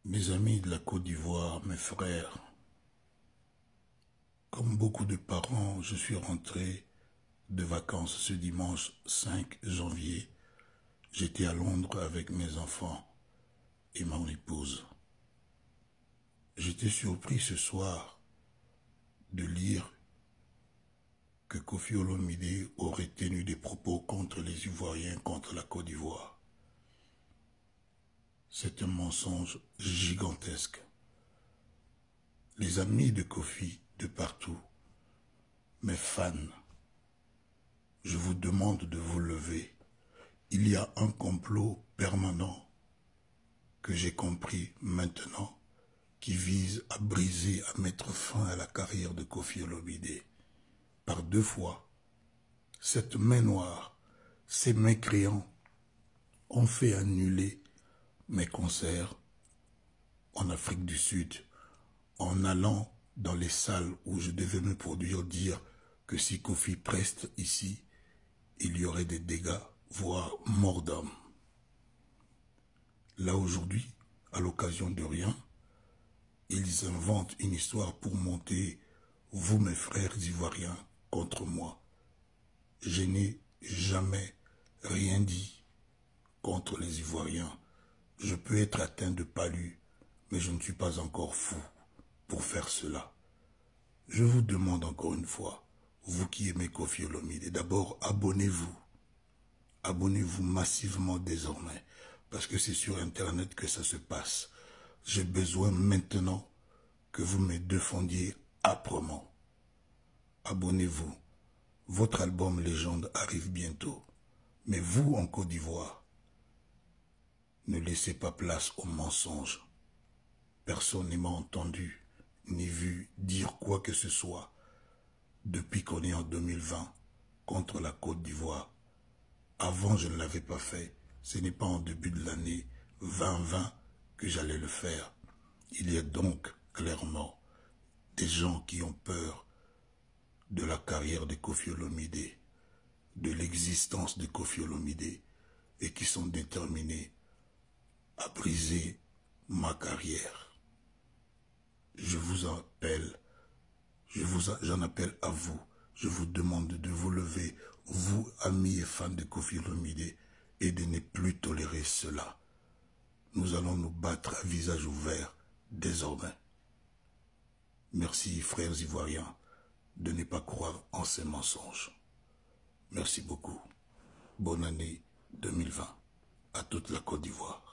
Mes amis de la Côte d'Ivoire, mes frères, comme beaucoup de parents, je suis rentré de vacances ce dimanche 5 janvier. J'étais à Londres avec mes enfants et mon épouse. J'étais surpris ce soir de lire que Koffi Olomide aurait tenu des propos contre les Ivoiriens, contre la Côte d'Ivoire. C'est un mensonge gigantesque. Les amis de Koffi de partout, mes fans, je vous demande de vous lever. Il y a un complot permanent que j'ai compris maintenant qui vise à briser, à mettre fin à la carrière de Koffi Olomide. Par 2 fois, cette main noire, ces mécréants ont fait annuler mes concerts en Afrique du Sud en allant dans les salles où je devais me produire dire que si Koffi preste ici, il y aurait des dégâts, voire mort d'homme. Là aujourd'hui, à l'occasion de rien, ils inventent une histoire pour monter, vous mes frères ivoiriens, contre moi. Je n'ai jamais rien dit contre les Ivoiriens. Je peux être atteint de palu, mais je ne suis pas encore fou pour faire cela. Je vous demande encore une fois, vous qui aimez Koffi Olomide, d'abord abonnez-vous. Abonnez-vous massivement désormais, parce que c'est sur Internet que ça se passe. J'ai besoin maintenant que vous me défendiez âprement. Abonnez-vous. Votre album Légende arrive bientôt. Mais vous, en Côte d'Ivoire, ne laissez pas place aux mensonges. Personne ne m'a entendu, ni vu dire quoi que ce soit depuis qu'on est en 2020 contre la Côte d'Ivoire. Avant, je ne l'avais pas fait. Ce n'est pas en début de l'année 2020 que j'allais le faire. Il y a donc clairement des gens qui ont peur de la carrière de Koffi Olomide, de l'existence de Koffi Olomide, et qui sont déterminés à briser ma carrière. Je vous appelle, j'en appelle à vous. Je vous demande de vous lever, vous, amis et fans de Koffi Olomide, et de ne plus tolérer cela. Nous allons nous battre à visage ouvert désormais. Merci, frères ivoiriens, de ne pas croire en ces mensonges. Merci beaucoup. Bonne année 2020 à toute la Côte d'Ivoire.